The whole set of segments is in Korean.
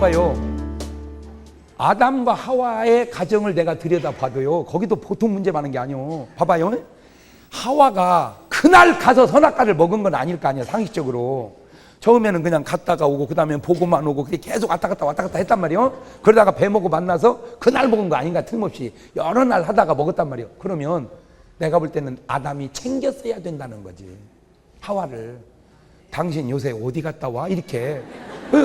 봐봐요. 아담과 하와의 가정을 내가 들여다봐도요, 거기도 보통 문제 많은 게 아니요. 봐봐요. 하와가 그날 가서 선악과를 먹은 건 아닐 거 아니야, 상식적으로. 처음에는 그냥 갔다가 오고, 그 다음에 보고만 오고, 그게 계속 왔다 갔다 했단 말이에요. 그러다가 배 먹고 만나서 그날 먹은 거 아닌가, 틀림없이. 여러 날 하다가 먹었단 말이에요. 그러면 내가 볼 때는 아담이 챙겼어야 된다는 거지, 하와를. 당신 요새 어디 갔다 와? 이렇게.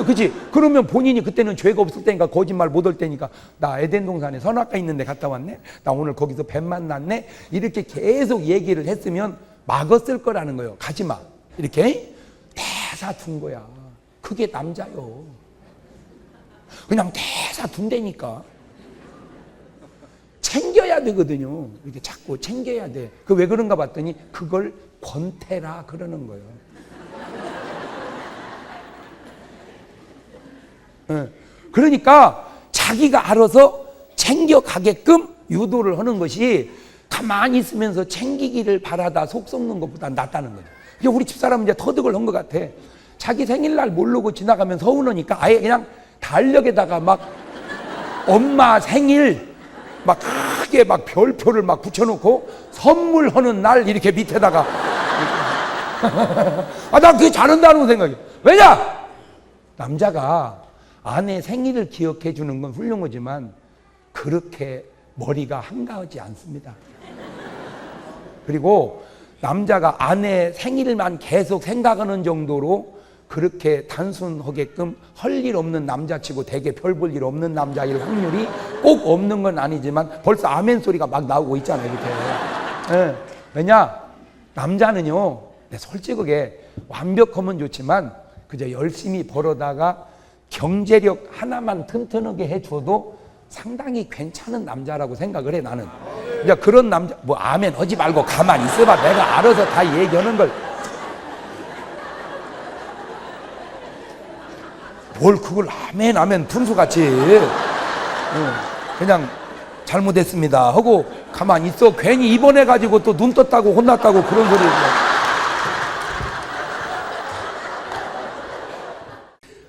그치? 그러면 본인이 그때는 죄가 없을 때니까, 거짓말 못 할 때니까, 나 에덴 동산에 선악과 있는데 갔다 왔네? 나 오늘 거기서 뱀 만났네? 이렇게 계속 얘기를 했으면 막았을 거라는 거예요. 가지 마. 이렇게 대사 둔 거야. 그게 남자요. 그냥 대사 둔다니까. 챙겨야 되거든요. 이렇게 자꾸 챙겨야 돼. 그 왜 그런가 봤더니 그걸 권태라 그러는 거예요. 그러니까 자기가 알아서 챙겨가게끔 유도를 하는 것이 가만히 있으면서 챙기기를 바라다 속 썩는 것보다 낫다는 거죠. 이게 우리 집사람은 이제 터득을 한 것 같아. 자기 생일날 모르고 지나가면 서운하니까 아예 그냥 달력에다가 막 엄마 생일 막 크게 막 별표를 막 붙여놓고 선물하는 날 이렇게 밑에다가 난 그게 잘한다는 생각이야. 왜냐? 남자가 아내 생일을 기억해 주는 건 훌륭하지만 그렇게 머리가 한가하지 않습니다. 그리고 남자가 아내 생일만 계속 생각하는 정도로 그렇게 단순하게끔 할 일 없는 남자치고 되게 별 볼 일 없는 남자일 확률이 꼭 없는 건 아니지만 벌써 아멘 소리가 막 나오고 있잖아요, 이렇게. 네. 왜냐? 남자는요, 솔직하게 완벽하면 좋지만 그저 열심히 벌어다가 경제력 하나만 튼튼하게 해줘도 상당히 괜찮은 남자라고 생각을 해, 나는. 이제 그런 남자, 뭐 아멘 하지 말고 가만히 있어봐. 내가 알아서 다 얘기하는 걸. 뭘 그걸 아멘 분수같이. 그냥 잘못했습니다 하고 가만히 있어. 괜히 입원해가지고 또 눈 떴다고 혼났다고 그런 소리.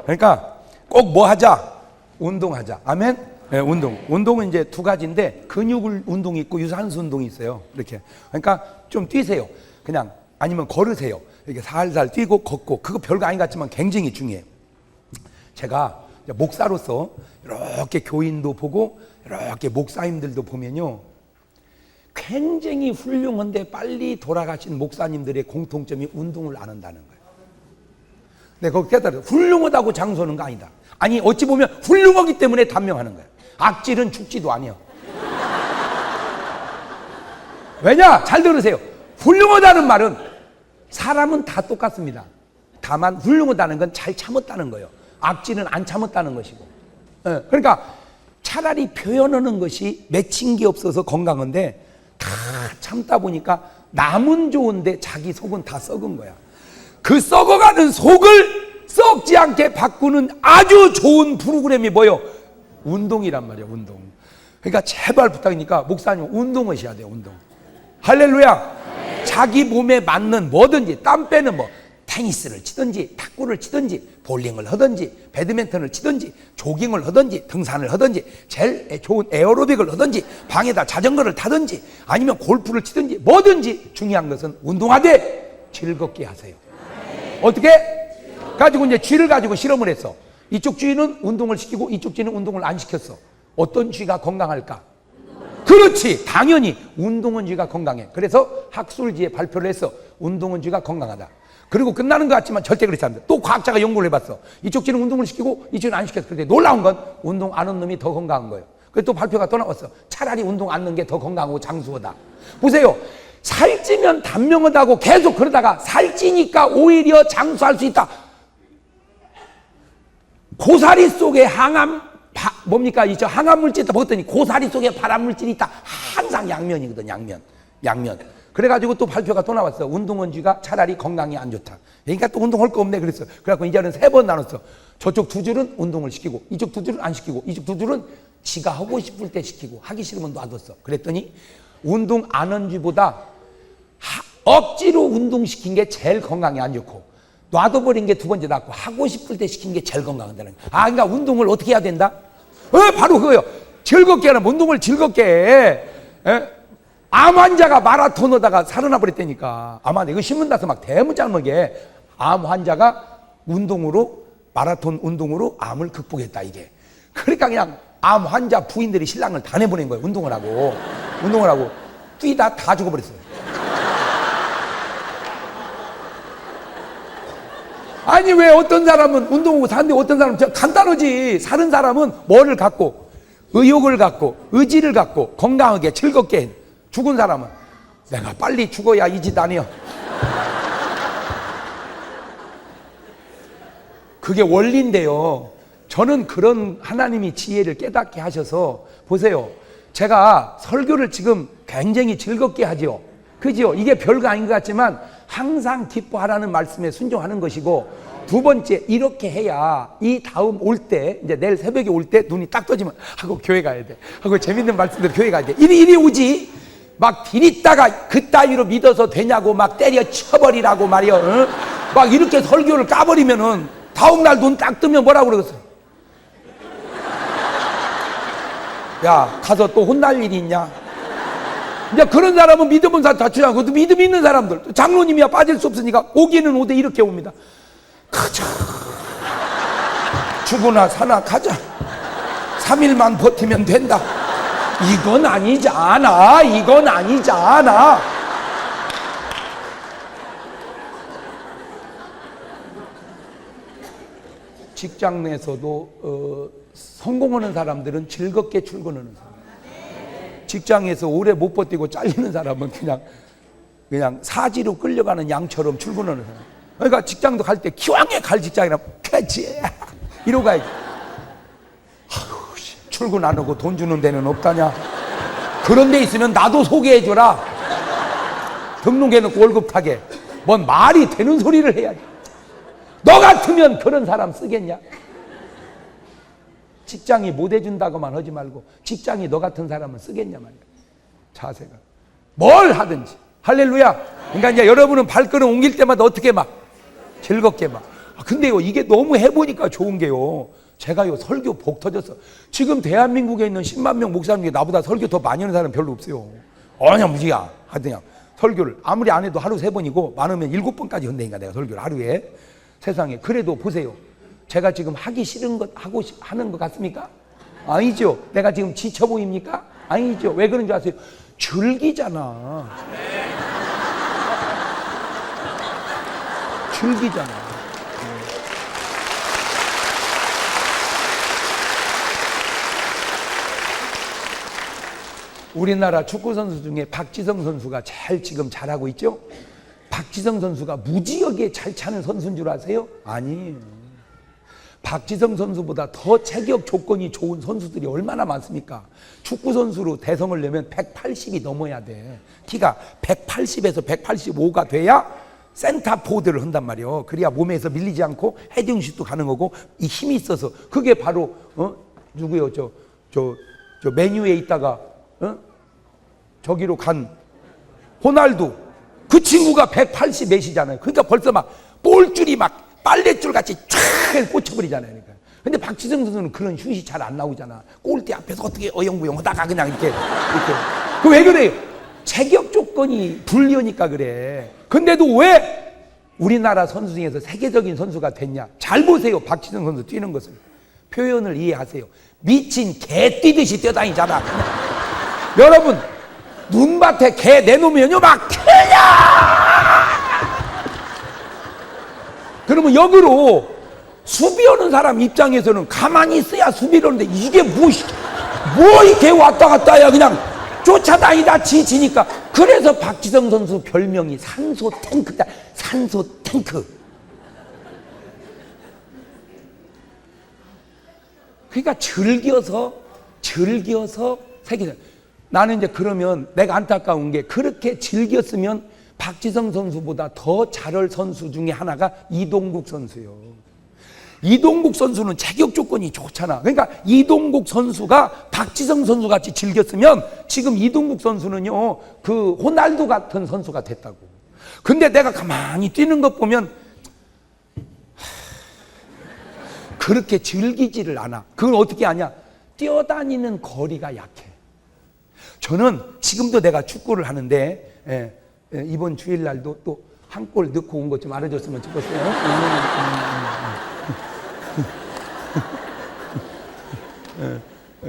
그러니까 꼭 뭐 하자? 운동하자. 아멘? 네, 운동은 이제 두 가지인데, 근육 운동이 있고 유산소 운동이 있어요. 이렇게. 그러니까 좀 뛰세요. 그냥. 아니면 걸으세요. 이렇게 살살 뛰고 걷고. 그거 별거 아닌 것 같지만 굉장히 중요해요. 제가 목사로서 이렇게 교인도 보고 이렇게 목사님들도 보면요, 굉장히 훌륭한데 빨리 돌아가신 목사님들의 공통점이 운동을 안 한다는 거예요. 네, 거기 깨달아요. 훌륭하다고 장수하는 거 아니다. 아니, 어찌 보면 훌륭하기 때문에 단명하는 거예요. 악질은 죽지도 아니에요. 왜냐? 잘 들으세요. 훌륭하다는 말은 사람은 다 똑같습니다. 다만 훌륭하다는 건 잘 참았다는 거예요. 악질은 안 참았다는 것이고. 그러니까 차라리 표현하는 것이 맺힌 게 없어서 건강한데 다 참다 보니까 남은 좋은데 자기 속은 다 썩은 거야. 그 썩어가는 속을 썩지 않게 바꾸는 아주 좋은 프로그램이 뭐예요? 운동이란 말이에요, 운동. 그러니까 제발 부탁이니까 목사님 운동하셔야 돼요, 운동. 할렐루야. 네. 자기 몸에 맞는 뭐든지, 땀 빼는 뭐 테니스를 치든지 탁구를 치든지 볼링을 하든지 배드민턴을 치든지 조깅을 하든지 등산을 하든지 제일 좋은 에어로빅을 하든지 방에다 자전거를 타든지 아니면 골프를 치든지 뭐든지 중요한 것은 운동하되 즐겁게 하세요. 어떻게? 가지고 이제 쥐를 가지고 실험을 했어. 이쪽 쥐는 운동을 시키고 이쪽 쥐는 운동을 안 시켰어. 어떤 쥐가 건강할까? 그렇지, 당연히 운동은 쥐가 건강해. 그래서 학술지에 발표를 했어. 운동은 쥐가 건강하다. 그리고 끝나는 것 같지만 절대 그렇지 않다. 또 과학자가 연구를 해봤어. 이쪽 쥐는 운동을 시키고 이쪽은 안 시켰어. 그런데 놀라운 건 운동 안 하는 놈이 더 건강한 거예요. 그래서 또 발표가 또 나왔어. 차라리 운동 안 하는 게 더 건강하고 장수하다. 보세요. 살찌면 단명하다고 계속 그러다가 살찌니까 오히려 장수할 수 있다. 고사리 속에 뭡니까? 이 항암 물질 있다 먹었더니 고사리 속에 발암 물질이 있다. 항상 양면이거든, 양면. 그래가지고 또 발표가 또 나왔어. 운동은 쥐가 차라리 건강이 안 좋다. 그러니까 또 운동할 거 없네 그랬어. 그래갖고 이제는 3번 나눴어. 저쪽 2줄은 운동을 시키고 이쪽 2줄은 안 시키고 이쪽 2줄은 지가 하고 싶을 때 시키고 하기 싫으면 놔뒀어. 그랬더니 운동 안 한 쥐보다 억지로 운동시킨 게 제일 건강에 안 좋고 놔둬버린 게 두 번째 낫고 하고 싶을 때 시킨 게 제일 건강하다는 거예요. 그러니까 운동을 어떻게 해야 된다? 바로 그거예요. 즐겁게 하는 운동을 즐겁게 해. 암 환자가 마라톤 하다가 살아나 버렸다니까. 아마 이거 신문 나서 막 대문짝먹게 암 환자가 운동으로 마라톤 운동으로 암을 극복했다 이게. 그러니까 그냥 암 환자 부인들이 신랑을 다 내보낸 거예요. 운동을 하고 뛰다 다 죽어버렸어요. 아니 왜 어떤 사람은 운동하고 사는데 어떤 사람은 간단하지. 사는 사람은 뭐를 갖고 의욕을 갖고 의지를 갖고 건강하게 즐겁게 해. 죽은 사람은 내가 빨리 죽어야 이 짓 아니여. 그게 원리인데요. 저는 그런 하나님이 지혜를 깨닫게 하셔서 보세요. 제가 설교를 지금 굉장히 즐겁게 하죠. 그죠? 이게 별거 아닌 것 같지만 항상 기뻐하라는 말씀에 순종하는 것이고, 두 번째 이렇게 해야 이 다음 올 때 이제 내일 새벽에 올 때 눈이 딱 떠지면 하고 교회 가야 돼. 하고 재밌는 말씀대로 교회 가야 돼. 이리 오지. 막 디리다가 그따위로 믿어서 되냐고 막 때려 쳐버리라고 말이야. 응? 막 이렇게 설교를 까버리면은 다음날 눈 딱 뜨면 뭐라고 그러겠어? 야 가서 또 혼날 일이 있냐? 이제 그런 사람은 믿음은 다투지 않고 믿음 있는 사람들 장로님이야 빠질 수 없으니까 오기는 오되 이렇게 옵니다. 가자. 죽으나 사나 가자. 3일만 버티면 된다. 이건 아니잖아. 이건 아니잖아. 직장 내에서도 성공하는 사람들은 즐겁게 출근하는 사람. 직장에서 오래 못 버티고 잘리는 사람은 그냥 사지로 끌려가는 양처럼 출근하는 사람. 그러니까 직장도 갈 때 기왕에 갈 직장이라 캐치 이러고 가야지. 아유, 출근 안 하고 돈 주는 데는 없다냐. 그런 데 있으면 나도 소개해줘라. 등록해놓고 월급 타게. 뭔 말이 되는 소리를 해야지. 너 같으면 그런 사람 쓰겠냐? 직장이 못 해준다고만 하지 말고 직장이 너 같은 사람을 쓰겠냐 말이야. 자세가 뭘 하든지. 할렐루야. 그러니까 이제 여러분은 발걸음 옮길 때마다 어떻게 막 즐겁게 막. 근데요 이게 너무 해보니까 좋은 게요, 제가요 설교 복 터졌어. 지금 대한민국에 있는 10만 명 목사님 중에 나보다 설교 더 많이 하는 사람 별로 없어요. 그냥 무지야 하더냐. 설교를 아무리 안 해도 하루 3번이고 많으면 7번까지 한다니까 내가 설교를 하루에. 세상에. 그래도 보세요, 제가 지금 하기 싫은 것 하는 것 같습니까? 아니죠. 내가 지금 지쳐 보입니까? 아니죠. 왜 그런 줄 아세요? 즐기잖아. 즐기잖아. 우리나라 축구 선수 중에 박지성 선수가 제일 지금 잘하고 있죠? 박지성 선수가 무지하게 잘 차는 선수인 줄 아세요? 아니에요. 박지성 선수보다 더 체격 조건이 좋은 선수들이 얼마나 많습니까? 축구 선수로 대성을 내면 180이 넘어야 돼. 키가 180에서 185가 돼야 센터포드를 한단 말이에요. 그래야 몸에서 밀리지 않고 헤딩슛도 가는 거고, 이 힘이 있어서. 그게 바로 누구요? 저 메뉴에 있다가 저기로 간 호날두, 그 친구가 180 몇이잖아요. 그러니까 벌써 막 볼줄이 막 빨랫줄 같이 쫙 꽂혀버리잖아요. 그러니까. 근데 박지성 선수는 그런 슛이 잘 안 나오잖아. 골대 앞에서 어떻게 어영부영 하다가 그냥 이렇게. 그 왜 그래요? 체격 조건이 불리하니까 그래. 근데도 왜 우리나라 선수 중에서 세계적인 선수가 됐냐? 잘 보세요. 박지성 선수 뛰는 것을. 표현을 이해하세요. 미친 개 뛰듯이 뛰어다니잖아. 여러분, 눈밭에 개 내놓으면요 막 개냐! 그러면 역으로 수비하는 사람 입장에서는 가만히 있어야 수비를 하는데, 이게 뭐 이렇게 왔다 갔다 해야 그냥 쫓아다니다 지치니까. 그래서 박지성 선수 별명이 산소 탱크다. 산소 탱크. 그러니까 즐겨서 세계적. 나는 이제 그러면 내가 안타까운 게, 그렇게 즐겼으면 박지성 선수보다 더 잘할 선수 중에 하나가 이동국 선수요. 이동국 선수는 체격 조건이 좋잖아. 그러니까 이동국 선수가 박지성 선수 같이 즐겼으면 지금 이동국 선수는요 그 호날두 같은 선수가 됐다고. 근데 내가 가만히 뛰는 것 보면 그렇게 즐기지를 않아. 그걸 어떻게 하냐? 뛰어다니는 거리가 약해. 저는 지금도 내가 축구를 하는데 이번 주일날도 또 한 골 넣고 온 것 좀 알아줬으면 좋겠어요.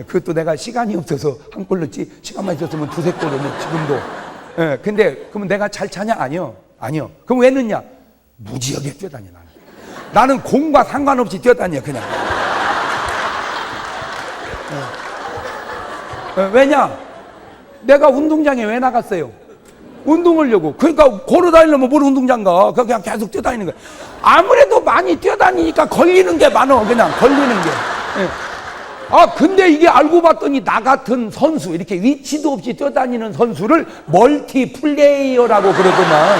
그것도 내가 시간이 없어서 한 골 넣지, 시간만 있었으면 두세 골을 넣어 지금도. 근데 그러면 내가 잘 차냐? 아니요. 그럼 왜 넣냐? 무지하게 뛰어다녀. 나는 공과 상관없이 뛰어다녀 그냥. 왜냐? 내가 운동장에 왜 나갔어요? 운동하려고. 그러니까 걸어다니려면 뭘 운동장 가? 그냥 계속 뛰어다니는 거야. 아무래도 많이 뛰어다니니까 걸리는 게 많어. 그냥 걸리는 게. 근데 이게 알고 봤더니 나 같은 선수, 이렇게 위치도 없이 뛰어다니는 선수를 멀티플레이어라고 그러더만.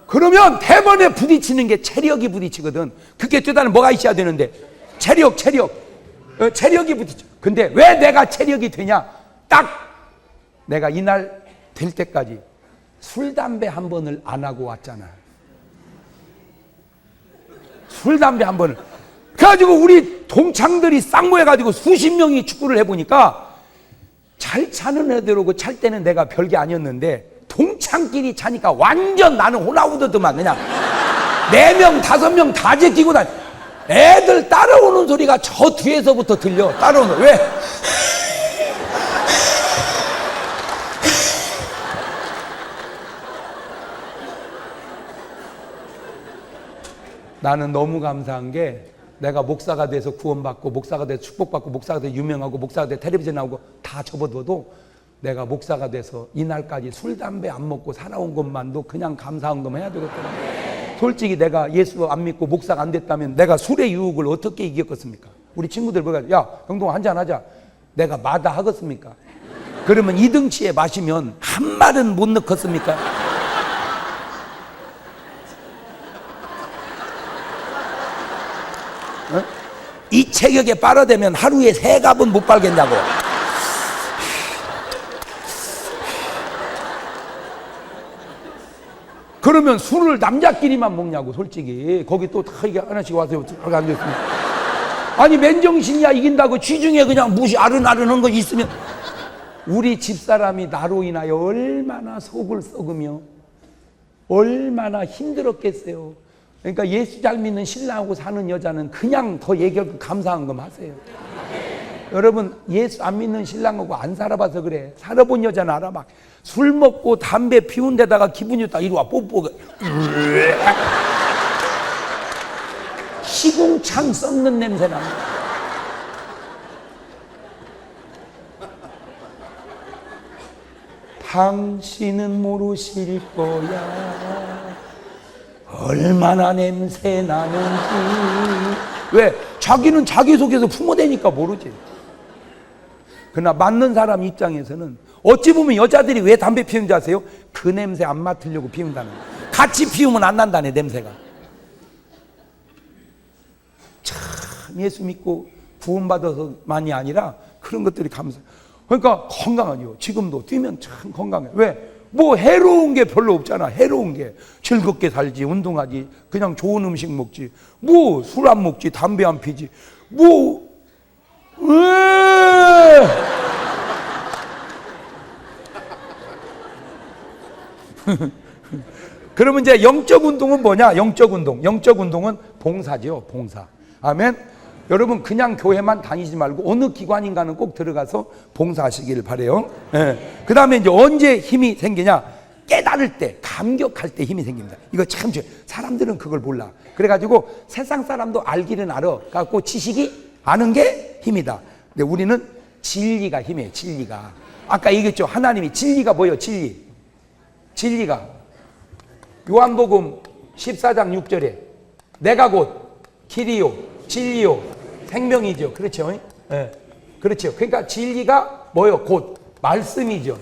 그러면 대번에 부딪히는 게 체력이 부딪히거든. 그게 뛰어다니면 뭐가 있어야 되는데? 체력이 부딪혀. 근데 왜 내가 체력이 되냐? 딱 내가 이날 될 때까지 술, 담배 한 번을 안 하고 왔잖아. 술, 담배 한 번을. 그래가지고 우리 동창들이 쌍모해가지고 수십 명이 축구를 해보니까 잘 차는 애들하고 찰 때는 내가 별게 아니었는데 동창끼리 차니까 완전 나는 호나우드더만. 그냥 4명, 5명 다 제끼고 다니. 애들 따라오는 소리가 저 뒤에서부터 들려. 따라오는. 왜? 나는 너무 감사한 게 내가 목사가 돼서 구원받고 목사가 돼서 축복받고 목사가 돼서 유명하고 목사가 돼서 텔레비전 나오고 다 접어둬도 내가 목사가 돼서 이날까지 술, 담배 안 먹고 살아온 것만도 그냥 감사한 것만 해야 되겠더라. 솔직히 내가 예수 안 믿고 목사가 안 됐다면 내가 술의 유혹을 어떻게 이겼겠습니까? 우리 친구들 보고 야 경동아 한잔 하자. 내가 마다하겠습니까? 그러면 2등치에 마시면 한 말은 못 넣겠습니까? 이 체격에 빨아대면 하루에 3갑은 못 빨겠냐고. 그러면 술을 남자끼리만 먹냐고. 솔직히 거기 또 다 이게 하나씩 와서 앉아있으면 아니 맨정신이야. 이긴다고 취중에 그냥 무시 아른아른한 거 있으면 우리 집사람이 나로 인하여 얼마나 속을 썩으며 얼마나 힘들었겠어요. 그러니까 예수 잘 믿는 신랑하고 사는 여자는 그냥 더 얘기하고 감사한 거 하세요. 여러분 예수 안 믿는 신랑하고 안 살아봐서 그래. 살아본 여자는 알아. 막 술 먹고 담배 피운 데다가 기분이 좋다 이리 와 뽀뽀가 시궁창 썩는 냄새 납니다. 당신은 모르실 거야 얼마나 냄새 나는지. 왜? 자기는 자기 속에서 품어대니까 모르지. 그러나 맞는 사람 입장에서는 어찌 보면 여자들이 왜 담배 피우는지 아세요? 그 냄새 안 맡으려고 피운다는 거예요. 같이 피우면 안 난다네 냄새가. 참 예수 믿고 구원받아서만이 아니라 그런 것들이 감사. 그러니까 건강하죠. 지금도 뛰면 참 건강해. 왜? 뭐 해로운 게 별로 없잖아. 해로운 게 즐겁게 살지, 운동하지, 그냥 좋은 음식 먹지, 뭐 술 안 먹지, 담배 안 피지, 뭐 그러면 이제 영적 운동은 뭐냐? 영적 운동은 봉사죠. 봉사. 아멘. 여러분 그냥 교회만 다니지 말고 어느 기관인가는 꼭 들어가서 봉사하시길 바래요. 그 다음에 이제 언제 힘이 생기냐? 깨달을 때, 감격할 때 힘이 생깁니다. 이거 참 중요해요. 사람들은 그걸 몰라. 그래가지고 세상 사람도 알기는 알아. 갖고 지식이 아는 게 힘이다. 근데 우리는 진리가 힘이에요. 진리가. 아까 얘기했죠. 하나님이 진리가 뭐예요? 진리가 요한복음 14장 6절에 내가 곧 길이요 진리요 생명이죠. 그렇죠? 네. 그렇죠. 그러니까 진리가 뭐요? 곧 말씀이죠.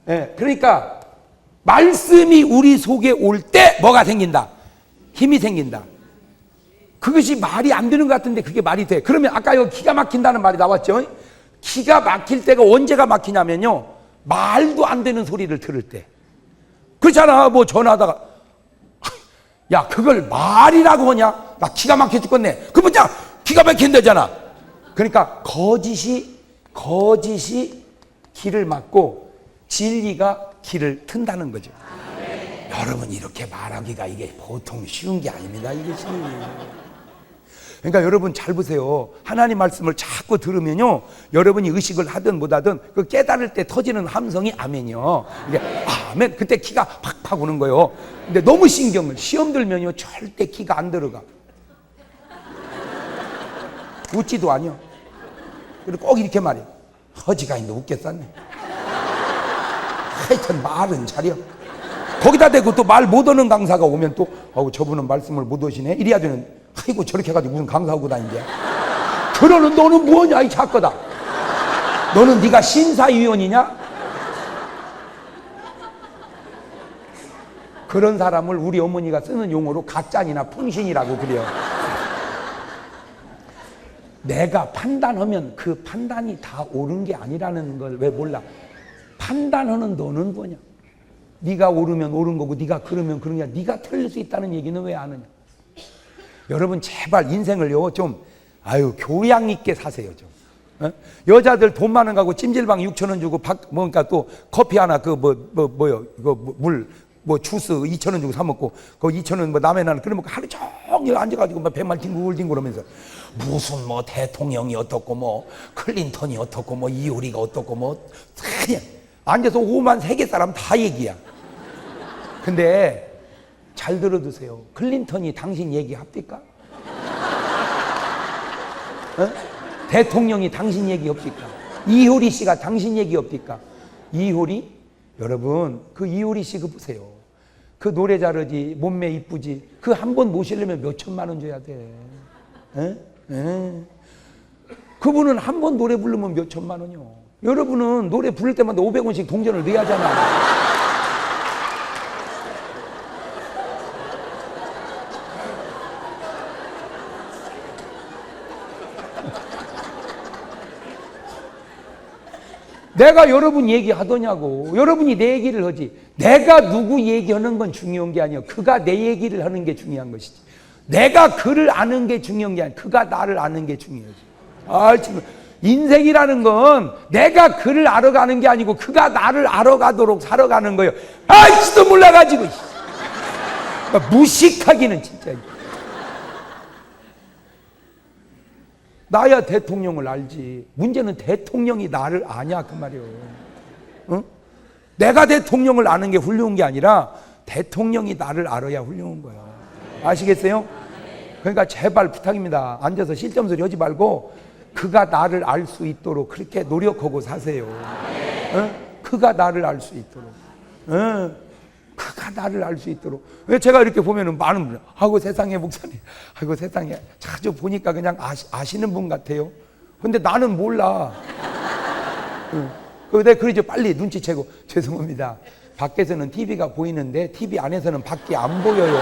네. 그러니까 말씀이 우리 속에 올 때 뭐가 생긴다? 힘이 생긴다. 그것이 말이 안 되는 것 같은데 그게 말이 돼. 그러면 아까 여기 기가 막힌다는 말이 나왔죠? 기가 막힐 때가 언제가 막히냐면요. 말도 안 되는 소리를 들을 때. 그렇잖아. 뭐 전화하다가 야 그걸 말이라고 하냐? 나 기가 막혀 죽겠네. 그 뭐냐? 기가 막힌다잖아. 그러니까 거짓이 길을 막고 진리가 길을 튼다는 거죠. 여러분 이렇게 말하기가 이게 보통 쉬운 게 아닙니다. 이것이. 그러니까 여러분 잘 보세요. 하나님 말씀을 자꾸 들으면요, 여러분이 의식을 하든 못하든 그 깨달을 때 터지는 함성이 아멘이요. 이게 아멘. 그때 키가 팍팍 오는 거예요. 근데 너무 신경을 시험 들면요 절대 키가 안 들어가. 웃지도 아니요. 그리고 꼭 이렇게 말해요. 허지가인도 웃겠었네. 하여튼 말은 잘해요. 거기다 대고 또 말 못 하는 강사가 오면 또 저분은 말씀을 못 하시네 이래야 되는. 아이고 저렇게 해가지고 무슨 강사하고 다니냐. 그러는 너는 뭐냐 이 작거다. 너는 네가 심사위원이냐? 그런 사람을 우리 어머니가 쓰는 용어로 가짠이나 풍신이라고 그래요. 내가 판단하면 그 판단이 다 옳은 게 아니라는 걸 왜 몰라? 판단하는 너는 뭐냐? 네가 옳으면 옳은 거고 네가 그러면 그런 게 아니라 네가 틀릴 수 있다는 얘기는 왜 안 하냐? 여러분 제발 인생을요 좀 교양 있게 사세요 좀. 어? 여자들 돈 많은 거하고 찜질방 6,000원 주고 그러니까 또 커피 하나 뭐요 이거 물 주스 2,000원 주고 사 먹고 그 2,000원 남의 나는 그래 먹고 하루 종일 앉아가지고 막 배만 뒹굴뒹굴 하면서 무슨 뭐 대통령이 어떻고 뭐 클린턴이 어떻고 뭐 이효리가 어떻고 뭐 그냥 앉아서 오만 세계 사람 다 얘기야. 근데 잘 들어두세요. 클린턴이 당신 얘기 합니까? 어? 대통령이 당신 얘기 없습니까? 이효리 씨가 당신 얘기 없습니까? 이효리? 여러분 그 이효리 씨 그 보세요. 그 노래 잘하지 몸매 이쁘지 그 한 번 모시려면 몇 천만 원 줘야 돼. 그분은 한 번 노래 부르면 몇 천만 원이요. 여러분은 노래 부를 때마다 500원씩 동전을 넣어야 하잖아. 내가 여러분 얘기하더냐고. 여러분이 내 얘기를 하지. 내가 누구 얘기하는 건 중요한 게 아니야. 그가 내 얘기를 하는 게 중요한 것이지. 내가 그를 아는 게 중요한 게 아니야. 그가 나를 아는 게 중요하지. 지금 인생이라는 건 내가 그를 알아가는 게 아니고 그가 나를 알아가도록 살아가는 거예요. 알지도 몰라가지고 무식하기는 진짜. 나야 대통령을 알지. 문제는 대통령이 나를 아냐 그 말이에요. 응? 내가 대통령을 아는 게 훌륭한 게 아니라 대통령이 나를 알아야 훌륭한 거야. 아시겠어요? 그러니까 제발 부탁입니다. 앉아서 실점소리 하지 말고 그가 나를 알 수 있도록 그렇게 노력하고 사세요. 응? 그가 나를 알 수 있도록. 응? 그가 나를 알 수 있도록. 왜 제가 이렇게 보면은 많은 분, 세상에 목사님, 세상에 자주 보니까 그냥 아시는 분 같아요. 근데 나는 몰라. 내가 그러죠. 빨리 눈치채고 죄송합니다. 밖에서는 TV가 보이는데 TV 안에서는 밖이 안 보여요.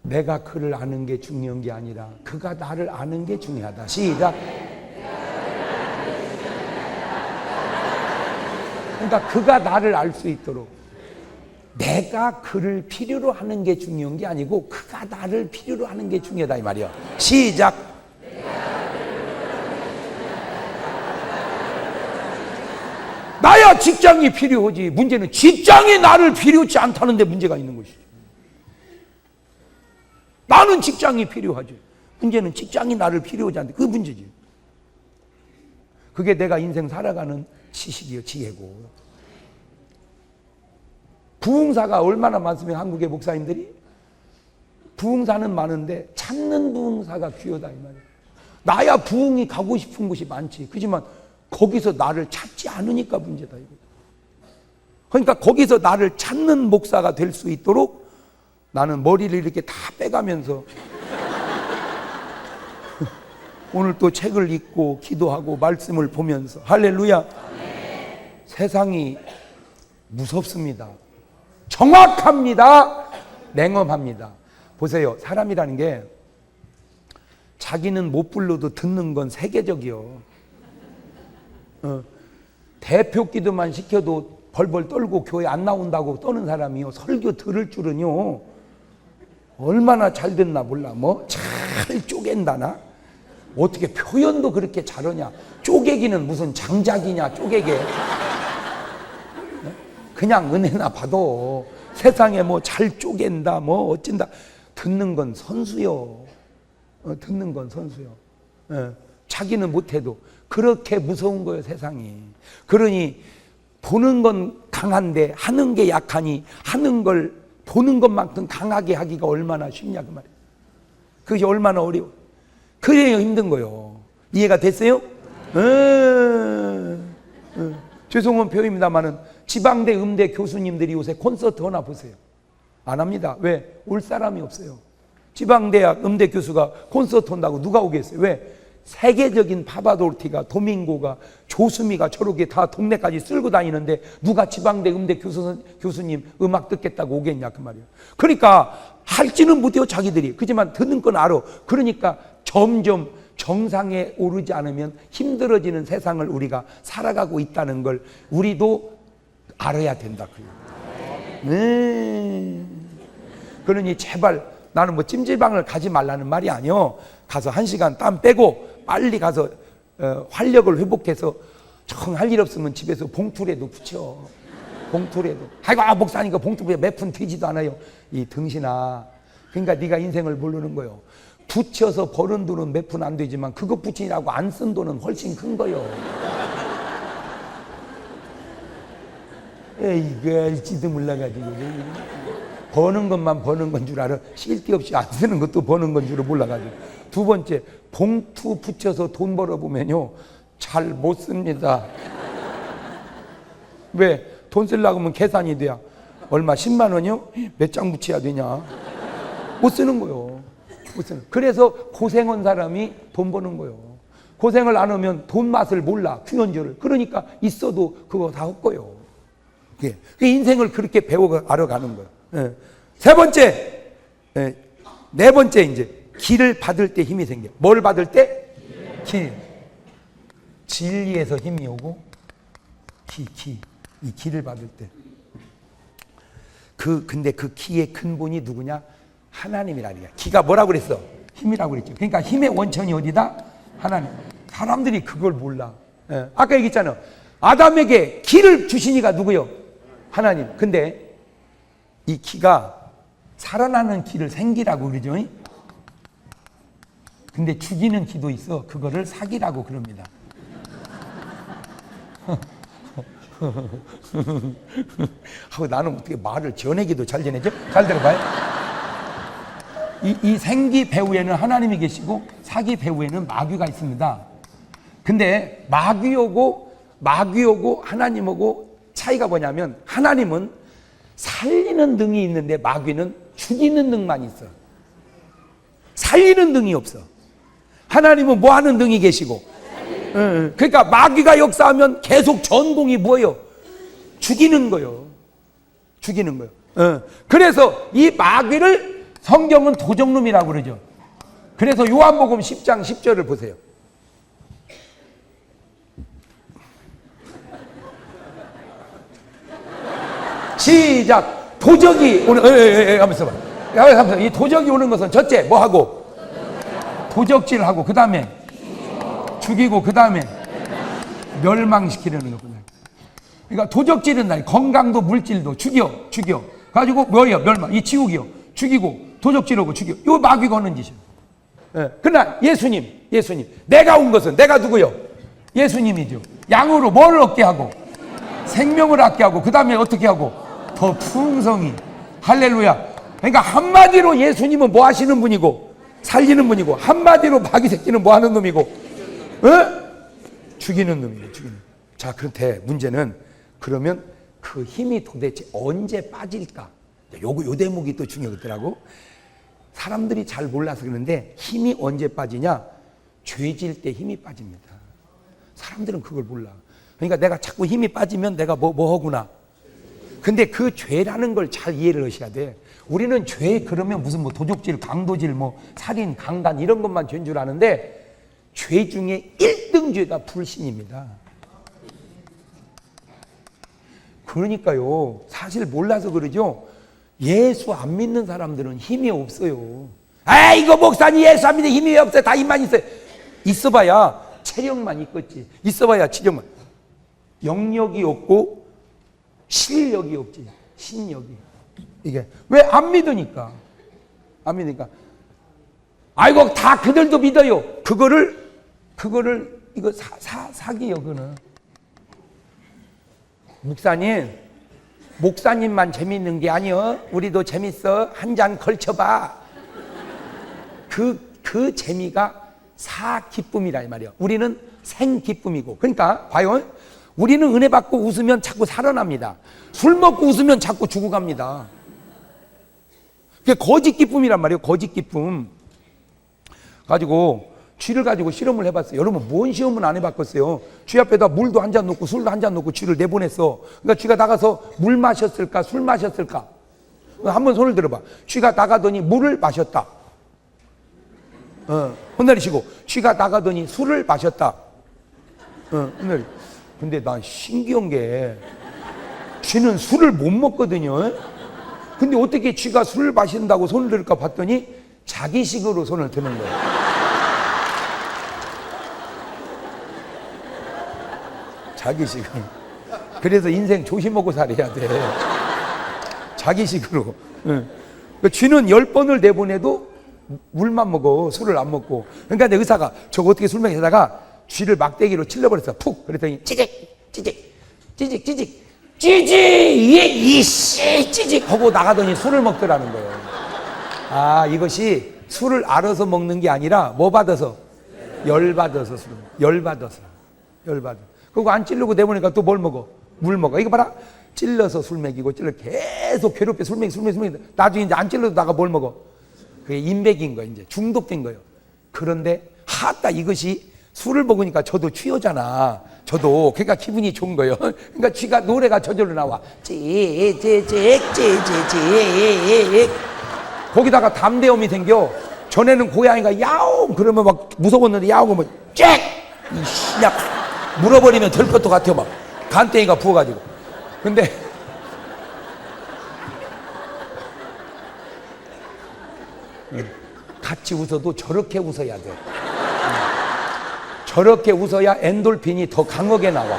내가 그를 아는 게 중요한 게 아니라 그가 나를 아는 게 중요하다. 시작. 그러니까 그가 나를 알 수 있도록 내가 그를 필요로 하는 게 중요한 게 아니고 그가 나를 필요로 하는 게 중요하다 이 말이야. 시작. 나야 직장이 필요하지. 문제는 직장이 나를 필요치 않다는 데 문제가 있는 것이지. 나는 직장이 필요하지. 문제는 직장이 나를 필요하지 않는데 그 문제지. 그게 내가 인생 살아가는 지식이요, 지혜고. 부흥사가 얼마나 많으면 한국의 목사님들이 부흥사는 많은데 찾는 부흥사가 귀하다 이 말이야. 나야 부흥이 가고 싶은 곳이 많지. 그렇지만 거기서 나를 찾지 않으니까 문제다 이거. 그러니까 거기서 나를 찾는 목사가 될 수 있도록 나는 머리를 이렇게 다 빼가면서 오늘 또 책을 읽고 기도하고 말씀을 보면서 할렐루야. 세상이 무섭습니다. 정확합니다. 냉엄합니다. 보세요. 사람이라는 게 자기는 못 불러도 듣는 건 세계적이요. 대표 기도만 시켜도 벌벌 떨고 교회 안 나온다고 떠는 사람이요. 설교 들을 줄은요. 얼마나 잘 됐나 몰라. 뭐 잘 쪼갠다나? 어떻게 표현도 그렇게 잘하냐? 쪼개기는 무슨 장작이냐 쪼개게. 그냥 은혜나 받아. 세상에 뭐 잘 쪼갠다 뭐 어쩐다. 듣는 건 선수요. 듣는 건 선수요. 자기는 못해도 그렇게 무서운 거예요 세상이. 그러니 보는 건 강한데 하는 게 약하니 하는 걸 보는 것만큼 강하게 하기가 얼마나 쉽냐 그 말이에요. 그게 얼마나 어려워. 그래야 힘든 거예요. 이해가 됐어요? 죄송한 표현입니다만은 지방대 음대 교수님들이 요새 콘서트 하나 보세요. 안 합니다. 왜? 올 사람이 없어요. 지방대학 음대 교수가 콘서트 한다고 누가 오겠어요? 왜? 세계적인 파바도르티가 도밍고가 조수미가 저렇게 다 동네까지 쓸고 다니는데 누가 지방대 음대 교수님 음악 듣겠다고 오겠냐 그 말이에요. 그러니까 할지는 못해요 자기들이. 그렇지만 듣는 건 알아. 그러니까 점점 정상에 오르지 않으면 힘들어지는 세상을 우리가 살아가고 있다는 걸 우리도 알아야 된다. 네. 그러니 제발 나는 뭐 찜질방을 가지 말라는 말이 아니요. 가서 1시간 땀 빼고 빨리 가서 활력을 회복해서 정 할 일 없으면 집에서 봉투라도 붙여. 봉투라도. 아이고 목사니까 봉투 몇 푼 되지도 않아요. 이 등신아. 그러니까 네가 인생을 모르는 거요. 붙여서 버는 돈은 몇 푼 안 되지만 그거 붙이라고 안 쓴 돈은 훨씬 큰 거요. 에이그 알지도 몰라가지고 버는 것만 버는 건 줄 알아. 쓸데없이 안 쓰는 것도 버는 건 줄 몰라가지고. 두 번째, 봉투 붙여서 돈 벌어보면요 잘 못 씁니다. 왜? 돈 쓰려고 하면 계산이 돼야 얼마 10만 원이요? 몇 장 붙여야 되냐? 못 쓰는 거요. 못 쓰는. 그래서 고생한 사람이 돈 버는 거요. 고생을 안 하면 돈 맛을 몰라. 귀연절을. 그러니까 있어도 그거 다 헛거요. 예. 인생을 그렇게 배워 알아가는 거예요. 예. 세 번째, 네 번째 이제 길을 받을 때 힘이 생겨. 뭘 받을 때? 길. 진리에서 힘이 오고 이 길을 받을 때. 근데 그 기의 근본이 누구냐? 하나님이라는 거야. 기가 뭐라고 그랬어? 힘이라고 그랬죠. 그러니까 힘의 원천이 어디다? 하나님. 사람들이 그걸 몰라. 예. 아까 얘기했잖아. 아담에게 기를 주신 이가 누구요? 하나님. 근데 이 기가 살아나는 기를 생기라고 그러죠. 근데 죽이는 기도 있어. 그거를 사기라고 그럽니다. 하고 나는 어떻게 말을 전하기도 잘 전해죠? 잘 들어봐요. 이 생기 배후에는 하나님이 계시고 사기 배후에는 마귀가 있습니다. 근데 마귀하고 하나님하고 차이가 뭐냐면 하나님은 살리는 능이 있는데 마귀는 죽이는 능만 있어. 살리는 능이 없어. 하나님은 뭐 하는 능이 계시고. 그러니까 마귀가 역사하면 계속 전공이 뭐예요? 죽이는 거요. 죽이는 거요. 그래서 이 마귀를 성경은 도적놈이라고 그러죠. 그래서 요한복음 10장 10절을 보세요. 시작. 도적이 오는 하면서 봐. 이 도적이 오는 것은 첫째 뭐 하고? 도적질하고 그 다음에 죽이고 그 다음에 멸망시키려는 거구나. 그러니까 도적질은 날 건강도 물질도 죽여 가지고 뭐예요? 멸망. 이 지옥이요. 죽이고 도적질하고 죽여. 이거 마귀가 하는 짓이에요. 예. 그러나 예수님 내가 온 것은 내가 누구요? 예수님이죠. 양으로 뭘 얻게 하고? 생명을 얻게 하고 그 다음에 어떻게 하고? 더 풍성히. 할렐루야. 그러니까 한마디로 예수님은 뭐 하시는 분이고 살리는 분이고 한마디로 마귀 새끼는 뭐 하는 놈이고 죽이는 놈이에요. 죽이는. 자, 그런데 문제는 그러면 그 힘이 도대체 언제 빠질까? 요 대목이 또 중요하더라고. 사람들이 잘 몰라서 그러는데 힘이 언제 빠지냐? 죄질 때 힘이 빠집니다. 사람들은 그걸 몰라. 그러니까 내가 자꾸 힘이 빠지면 내가 뭐 하구나. 근데 그 죄라는 걸 잘 이해를 하셔야 돼. 우리는 죄 그러면 무슨 뭐 도적질, 강도질, 뭐 살인, 강간 이런 것만 죄인 줄 아는데 죄 중에 1등 죄가 불신입니다. 그러니까요, 사실 몰라서 그러죠. 예수 안 믿는 사람들은 힘이 없어요. 아, 이거 목사님 예수 안 믿는 힘이 없어요. 다 힘만 있어요. 있어봐야 체력만 있겠지. 있어봐야 체력만. 영력이 없고 실력이 없지. 신력이. 이게 왜 안 믿으니까. 안 믿으니까. 아이고 다 그들도 믿어요. 그거를 이거 사기요. 그거는. 목사님만 재밌는 게 아니여. 우리도 재밌어. 한 잔 걸쳐봐. 그 재미가 사기쁨이라 이 말이야. 우리는 생기쁨이고. 그러니까 봐요. 우리는 은혜 받고 웃으면 자꾸 살아납니다. 술 먹고 웃으면 자꾸 죽어갑니다. 그게 거짓 기쁨이란 말이에요. 거짓 기쁨. 가지고 쥐를 가지고 실험을 해봤어요. 여러분 뭔 시험은 안 해봤겠어요. 쥐 앞에다 물도 한 잔 놓고 술도 한 잔 놓고 쥐를 내보냈어. 그러니까 쥐가 나가서 물 마셨을까 술 마셨을까. 한번 손을 들어봐. 쥐가 나가더니 물을 마셨다. 혼내리시고 쥐가 나가더니 술을 마셨다. 혼내리. 근데 난 신기한 게 쥐는 술을 못 먹거든요. 근데 어떻게 쥐가 술을 마신다고 손을 들을까 봤더니 자기식으로 손을 드는 거예요. 자기식으로. 그래서 인생 조심하고 살아야 돼. 자기식으로. 쥐는 10번을 내보내도 물만 먹어. 술을 안 먹고. 그러니까 내 의사가 저거 어떻게 술 먹이다가 쥐를 막대기로 찔러버렸어. 푹. 그랬더니 찌직 찌직 찌직 찌직 찌직 이씨 찌직 하고 나가더니 술을 먹더라는 거예요. 아, 이것이 술을 알아서 먹는 게 아니라 뭐 받아서? 열받아서 술을 먹어. 열받아서. 그리고 안 찔르고 내보니까 또 뭘 먹어? 물 먹어. 이거 봐라. 찔러서 술 먹이고 계속 괴롭게 술 먹이. 나중에 이제 안 찔러도 나가 뭘 먹어? 그게 인백인 거야. 이제 중독된 거예요. 그런데 하다 이것이 술을 먹으니까 저도 취하잖아. 저도 그러니까 기분이 좋은 거예요. 그러니까 쥐가 노래가 저절로 나와. 찌찌찌찌찌찌 거기다가 담대함이 생겨. 전에는 고양이가 야옹 그러면 막 무서웠는데 야옹 하면 짹 이씨 야 물어버리면 될 것도 같아. 막 간땡이가 부어가지고. 근데 같이 웃어도 저렇게 웃어야 돼. 저렇게 웃어야 엔돌핀이 더 강하게 나와.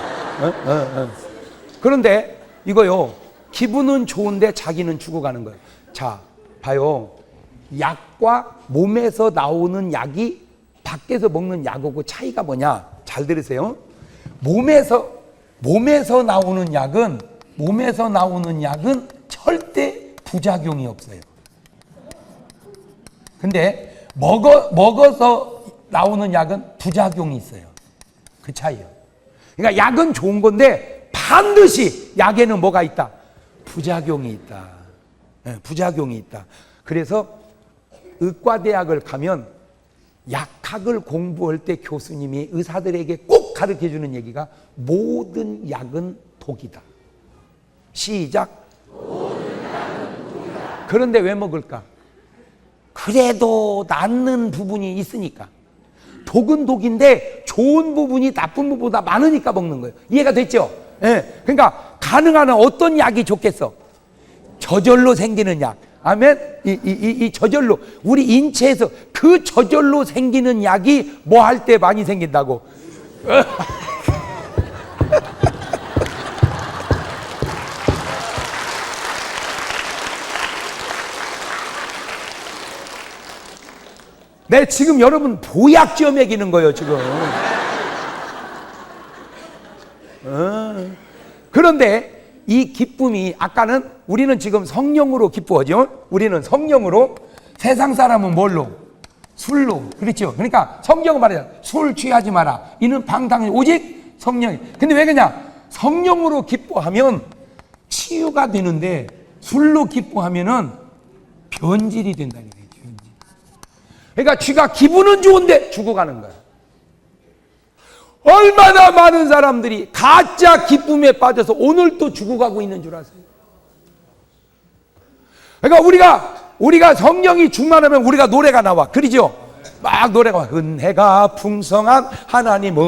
그런데 이거요, 기분은 좋은데 자기는 죽어가는 거예요. 자, 봐요. 약과 몸에서 나오는 약이 밖에서 먹는 약하고 차이가 뭐냐? 잘 들으세요. 몸에서 나오는 약은 절대 부작용이 없어요. 근데 먹어서 나오는 약은 부작용이 있어요. 그 차이예요. 그러니까 약은 좋은 건데 반드시 약에는 뭐가 있다? 부작용이 있다. 네, 부작용이 있다. 그래서 의과대학을 가면 약학을 공부할 때 교수님이 의사들에게 꼭 가르쳐주는 얘기가 모든 약은 독이다. 시작. 모든 약은 독이다. 그런데 왜 먹을까? 그래도 낫는 부분이 있으니까. 독은 독인데 좋은 부분이 나쁜 부분보다 많으니까 먹는 거예요. 이해가 됐죠? 예. 그러니까 가능한 한 어떤 약이 좋겠어? 저절로 생기는 약. 아멘. 이 저절로 우리 인체에서 그 저절로 생기는 약이 뭐 할 때 많이 생긴다고. 네, 지금 여러분 보약지어 먹이는 거예요, 지금. 그런데 이 기쁨이 아까는 우리는 지금 성령으로 기뻐하죠. 우리는 성령으로. 세상 사람은 뭘로? 술로. 그렇죠. 그러니까 성경은 말이야. 술 취하지 마라. 이는 방탕이 오직 성령이. 근데 왜 그러냐? 성령으로 기뻐하면 치유가 되는데 술로 기뻐하면은 변질이 된다는 거예요. 그러니까 쥐가 기분은 좋은데 죽어가는 거야. 얼마나 많은 사람들이 가짜 기쁨에 빠져서 오늘 또 죽어가고 있는 줄 아세요? 그러니까 우리가 성령이 충만하면 우리가 노래가 나와. 그러죠? 막 노래가 은혜가 풍성한 하나님은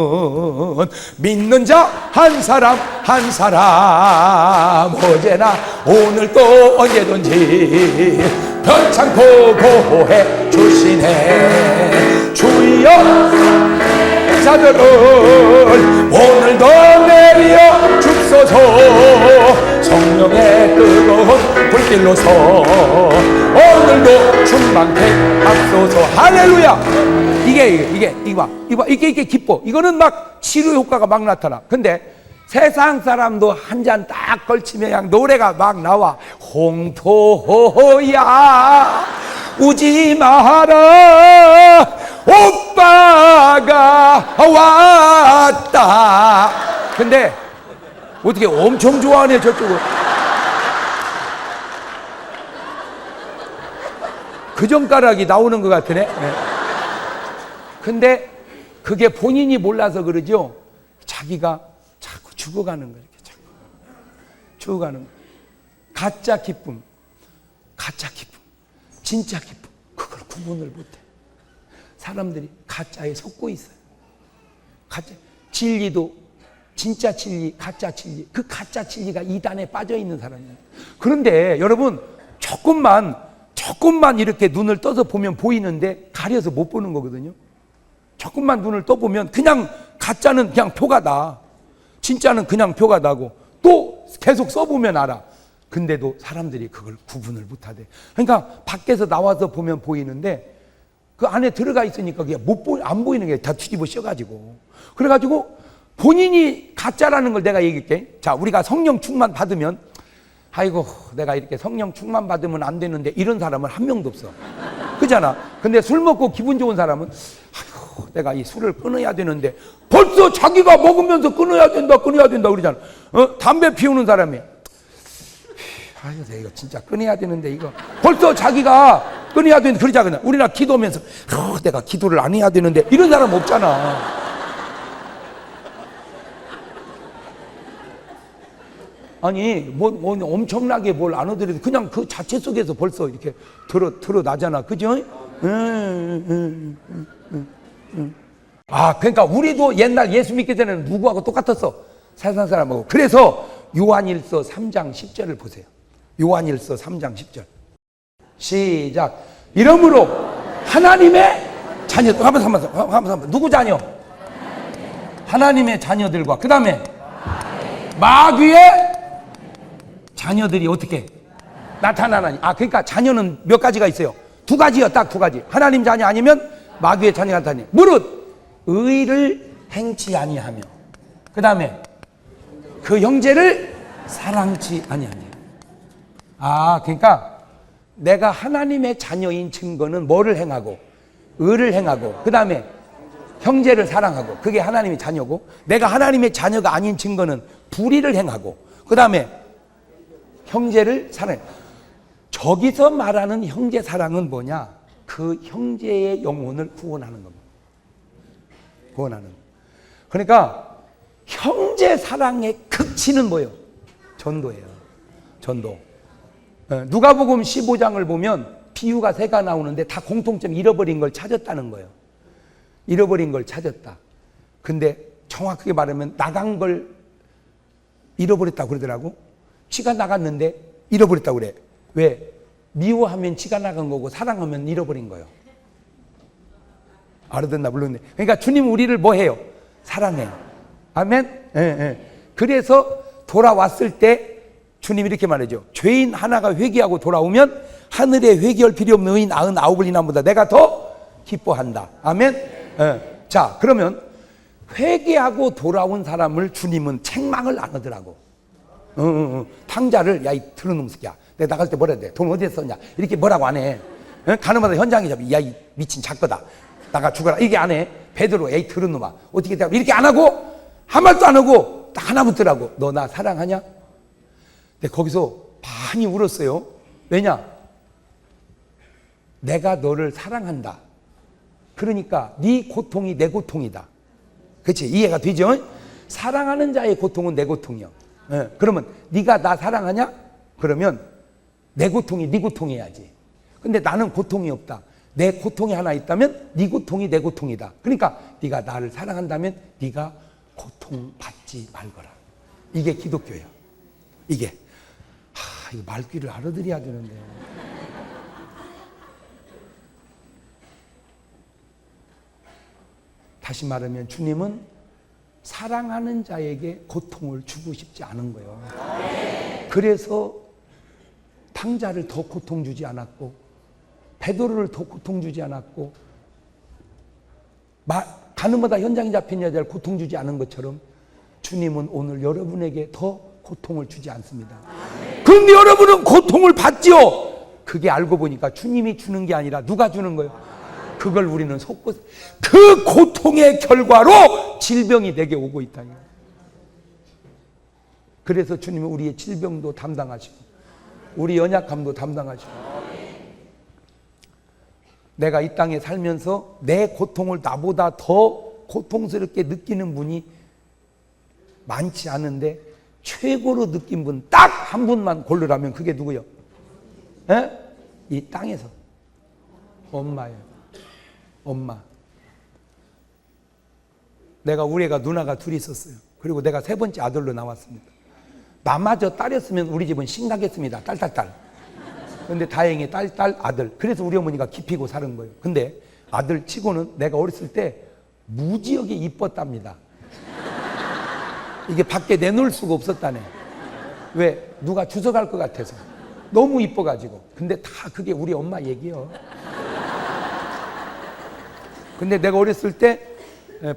믿는 자 한 사람 한 사람 언제나 오늘도 언제든지 변창고 보호해 주시네. 주여 자들을 오늘도 내려 줍소서. 성령의 뜨거운 불길로서 오늘도 충만케 하소서. 할렐루야. 이게 기뻐. 이거는 막 치료 효과가 막 나타나. 근데 세상 사람도 한 잔 딱 걸치면 그냥 노래가 막 나와. 홍토야 우지 마라 오빠가 왔다. 근데 어떻게 엄청 좋아하네 저쪽은. 그 전가락이 나오는 것 같으네. 네. 근데 그게 본인이 몰라서 그러죠. 자기가 자꾸 죽어가는 거예요. 이렇게 자꾸 죽어가는 거예요. 가짜 기쁨, 진짜 기쁨, 그걸 구분을 못해. 사람들이 가짜에 속고 있어요. 가짜 진리도 진짜 진리, 가짜 진리. 그 가짜 진리가 이단에 빠져 있는 사람이에요. 그런데 여러분 조금만 이렇게 눈을 떠서 보면 보이는데 가려서 못 보는 거거든요. 조금만 눈을 떠보면 그냥 가짜는 그냥 표가 나. 진짜는 그냥 표가 나고 또 계속 써보면 알아. 근데도 사람들이 그걸 구분을 못하대. 그러니까 밖에서 나와서 보면 보이는데 그 안에 들어가 있으니까 그게 안 보이는 게 다 뒤집어 씌워가지고. 그래가지고 본인이 가짜라는 걸 내가 얘기할게. 자, 우리가 성령 충만 받으면 아이고 내가 이렇게 성령 충만 받으면 안 되는데 이런 사람은 한 명도 없어. 그잖아. 근데 술 먹고 기분 좋은 사람은 아이고 내가 이 술을 끊어야 되는데 벌써 자기가 먹으면서 끊어야 된다 그러잖아. 담배 피우는 사람이 아이고 내가 이거 진짜 끊어야 되는데 이거 벌써 자기가 끊어야 되는데 그러잖아. 우리나 기도하면서 내가 기도를 안 해야 되는데 이런 사람 없잖아. 아니 뭐 엄청나게 뭘 안 하더라도 그냥 그 자체 속에서 벌써 이렇게 드러나잖아. 그죠? 아 그러니까 우리도 옛날 예수 믿기 전에는 누구하고 똑같았어? 세상 사람하고. 그래서 요한일서 3장 10절을 보세요. 요한일서 3장 10절 시작. 이러므로 하나님의 자녀 한번 누구 자녀? 하나님의 자녀들과 그 다음에 마귀의 자녀들이 어떻게 나타나나니? 아 그러니까 자녀는 몇 가지가 있어요. 두 가지요. 딱 두 가지. 하나님 자녀 아니면 마귀의 자녀가 나타나니. 무릇 의를 행치 아니하며 그 다음에 그 형제를 사랑치 아니하니. 아 그러니까 내가 하나님의 자녀인 증거는 뭐를 행하고 의를 행하고 그 다음에 형제를 사랑하고 그게 하나님의 자녀고, 내가 하나님의 자녀가 아닌 증거는 불의를 행하고 그 다음에 형제를 사랑해. 저기서 말하는 형제 사랑은 뭐냐? 그 형제의 영혼을 구원하는 겁니다. 구원하는. 그러니까 형제 사랑의 극치는 뭐예요? 전도예요. 전도. 누가복음 15장을 보면 비유가 세 가 나오는데 다 공통점 잃어버린 걸 찾았다는 거예요. 잃어버린 걸 찾았다. 근데 정확하게 말하면 나간 걸 잃어버렸다고 그러더라고. 치가 나갔는데 잃어버렸다고 그래. 왜? 미워하면 치가 나간 거고 사랑하면 잃어버린 거예요. 알아듣나 모르겠네. 그러니까 주님 우리를 뭐 해요? 사랑해요. 아멘? 그래서 돌아왔을 때 주님이 이렇게 말하죠. 죄인 하나가 회개하고 돌아오면 하늘에 회개할 필요 없는 의인 99을 인함보다 내가 더 기뻐한다. 아멘? 자, 그러면 회개하고 돌아온 사람을 주님은 책망을 안 하더라고. 탕자를 야 이 들은 놈 새끼야, 내가 나갈 때 뭐라 돼? 돈 어디에 썼냐? 이렇게 뭐라고 안 해. 가는마다 현장에 잡이 야 이 미친 작거다 나가 죽어라 이게 안 해. 베드로 야 이 들은 놈아 어떻게 돼? 이렇게 안 하고 한 말도 안 하고 딱 하나 붙더라고. 너 나 사랑하냐? 근데 거기서 많이 울었어요. 왜냐? 내가 너를 사랑한다. 그러니까 네 고통이 내 고통이다. 그렇지? 이해가 되죠? 사랑하는 자의 고통은 내 고통이요. 그러면 네가 나 사랑하냐? 그러면 내 고통이 네 고통이야지. 근데 나는 고통이 없다. 내 고통이 하나 있다면 네 고통이 내 고통이다. 그러니까 네가 나를 사랑한다면 네가 고통받지 말거라. 이게 기독교야. 이게 이거 말귀를 알아들어야 되는데. 다시 말하면 주님은 사랑하는 자에게 고통을 주고 싶지 않은 거예요. 그래서 탕자를 더 고통 주지 않았고, 베드로를 더 고통 주지 않았고, 가늠하다 현장에 잡힌 여자를 고통 주지 않은 것처럼 주님은 오늘 여러분에게 더 고통을 주지 않습니다. 그런데 여러분은 고통을 받지요. 그게 알고 보니까 주님이 주는 게 아니라 누가 주는 거예요? 그걸 우리는 속고, 그 고통의 결과로 질병이 내게 오고 있다. 그래서 주님은 우리의 질병도 담당하시고 우리 연약함도 담당하시고, 내가 이 땅에 살면서 내 고통을 나보다 더 고통스럽게 느끼는 분이 많지 않은데 최고로 느낀 분 딱 한 분만 고르라면 그게 누구요? 이 땅에서 엄마예요. 엄마. 우리 애가 누나가 둘이 있었어요. 그리고 내가 세 번째 아들로 나왔습니다. 나마저 딸이었으면 우리 집은 심각했습니다. 딸. 근데 다행히 딸, 아들. 그래서 우리 어머니가 기피고 사는 거예요. 근데 아들 치고는 내가 어렸을 때 무지하게 이뻤답니다. 이게 밖에 내놓을 수가 없었다네. 왜? 누가 주워갈 것 같아서. 너무 이뻐가지고. 근데 다 그게 우리 엄마 얘기요. 근데 내가 어렸을 때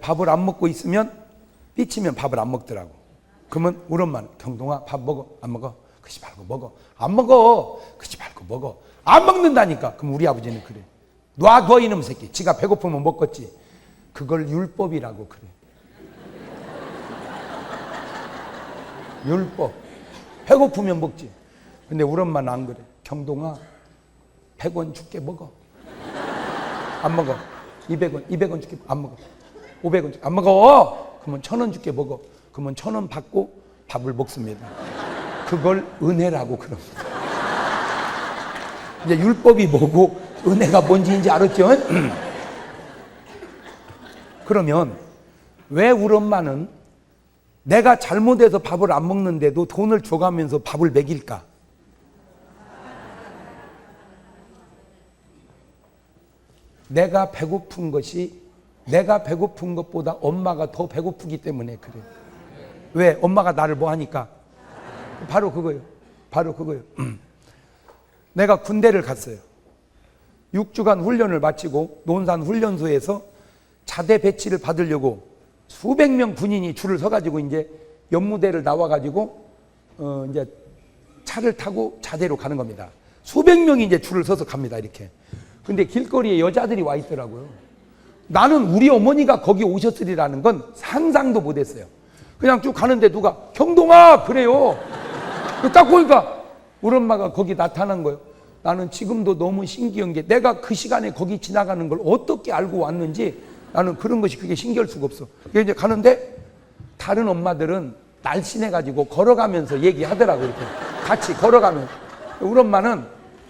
밥을 안 먹고 있으면 삐치면 밥을 안 먹더라고. 그러면 우리 엄마는 경동아 밥 먹어? 안 먹어? 그러지 말고 먹어. 안 먹어. 그러지 말고 먹어. 안 먹는다니까. 그럼 우리 아버지는 그래. 놔둬 이놈 새끼. 지가 배고프면 먹겠지. 그걸 율법이라고 그래. 율법. 배고프면 먹지. 근데 우리 엄마는 안 그래. 경동아 100원 줄게 먹어. 안 먹어. 200원 줄게 안 먹어. 500원 줄게 안 먹어. 그러면 1000원 줄게 먹어. 그러면 1000원 받고 밥을 먹습니다. 그걸 은혜라고 그럽니다. 이제 율법이 뭐고 은혜가 뭔지 이제 알았죠? 그러면 왜 우리 엄마는 내가 잘못해서 밥을 안 먹는데도 돈을 줘가면서 밥을 먹일까? 내가 배고픈 것보다 엄마가 더 배고프기 때문에 그래. 왜? 엄마가 나를 뭐 하니까? 바로 그거예요. 내가 군대를 갔어요. 6주간 훈련을 마치고 논산 훈련소에서 자대 배치를 받으려고 수백 명 군인이 줄을 서가지고 이제 연무대를 나와가지고 이제 차를 타고 자대로 가는 겁니다. 수백 명이 이제 줄을 서서 갑니다. 이렇게. 근데 길거리에 여자들이 와 있더라고요. 나는 우리 어머니가 거기 오셨으리라는 건 상상도 못했어요. 그냥 쭉 가는데 누가 경동아 그래요. 딱 보니까 우리 엄마가 거기 나타난 거예요. 나는 지금도 너무 신기한 게 내가 그 시간에 거기 지나가는 걸 어떻게 알고 왔는지 나는 그런 것이 그게 신기할 수가 없어. 이제 가는데 다른 엄마들은 날씬해가지고 걸어가면서 얘기하더라고. 이렇게 같이 걸어가면. 우리 엄마는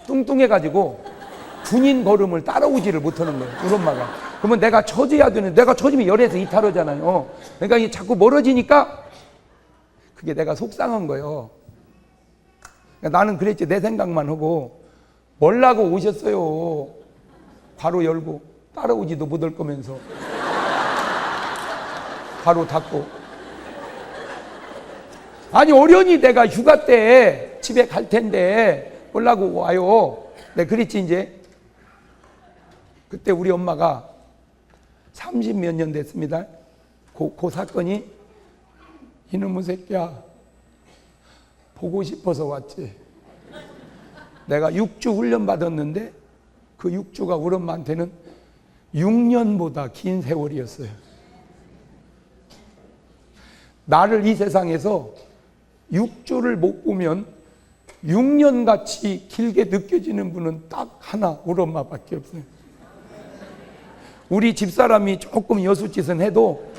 뚱뚱해가지고 군인 걸음을 따라오지를 못하는 거예요. 우리 엄마가. 그러면 내가 처져야 되는데 내가 처지면 열에서 이탈하잖아요. 그러니까 이게 자꾸 멀어지니까 그게 내가 속상한 거예요. 그러니까 나는 그랬지. 내 생각만 하고 뭐라고 오셨어요. 괄호 열고 따라오지도 못할 거면서 괄호 닫고. 아니 어련히 내가 휴가 때 집에 갈 텐데 뭐라고 와요. 네, 그랬지. 이제 그때 우리 엄마가 30몇 년 됐습니다. 그 사건이 이놈의 새끼야 보고 싶어서 왔지. 내가 6주 훈련 받았는데 그 6주가 우리 엄마한테는 6년보다 긴 세월이었어요. 나를 이 세상에서 6주를 못 보면 6년같이 길게 느껴지는 분은 딱 하나 우리 엄마밖에 없어요. 우리 집사람이 조금 여수짓은 해도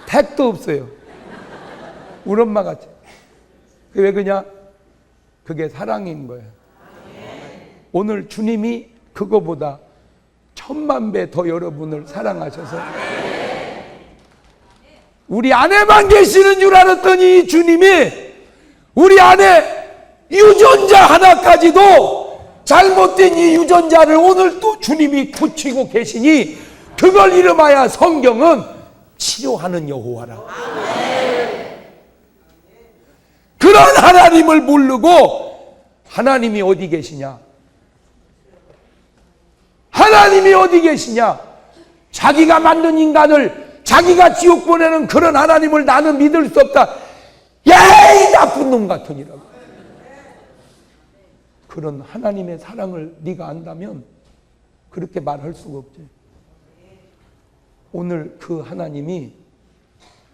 택도 없어요. 우리 엄마같이. 왜 그러냐? 그게 사랑인 거예요. 오늘 주님이 그거보다 1000만 배 더 여러분을 사랑하셔서 우리 안에만 계시는 줄 알았더니 주님이 우리 안에 유전자 하나까지도 잘못된 이 유전자를 오늘 또 주님이 고치고 계시니 그걸 이름하여 성경은 치료하는 여호와라. 그런 하나님을 모르고 하나님이 어디 계시냐? 하나님이 어디 계시냐? 자기가 만든 인간을 자기가 지옥 보내는 그런 하나님을 나는 믿을 수 없다. 야이 나쁜 놈 같으니라고. 그런 하나님의 사랑을 네가 안다면 그렇게 말할 수가 없지. 오늘 그 하나님이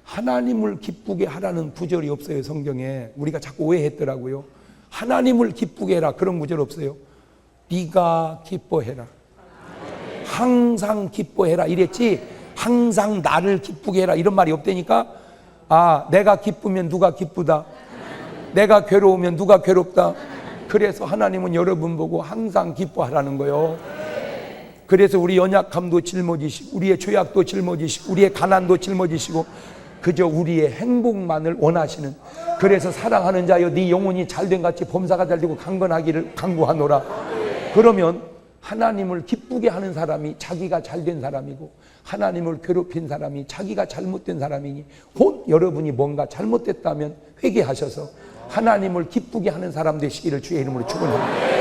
하나님을 기쁘게 하라는 구절이 없어요. 성경에. 우리가 자꾸 오해했더라고요. 하나님을 기쁘게 해라 그런 구절 없어요. 네가 기뻐해라. 항상 기뻐해라 이랬지 항상 나를 기쁘게 해라 이런 말이 없다니까. 아, 내가 기쁘면 누가 기쁘다, 내가 괴로우면 누가 괴롭다. 그래서 하나님은 여러분 보고 항상 기뻐하라는 거예요. 그래서 우리 연약함도 짊어지시고 우리의 죄악도 짊어지시고 우리의 가난도 짊어지시고 그저 우리의 행복만을 원하시는, 그래서 사랑하는 자여 네 영혼이 잘된 같이 범사가 잘되고 강건하기를 간구하노라. 그러면 하나님을 기쁘게 하는 사람이 자기가 잘된 사람이고 하나님을 괴롭힌 사람이 자기가 잘못된 사람이니 곧 여러분이 뭔가 잘못됐다면 회개하셔서 하나님을 기쁘게 하는 사람 되시기를 주의 이름으로 축원합니다.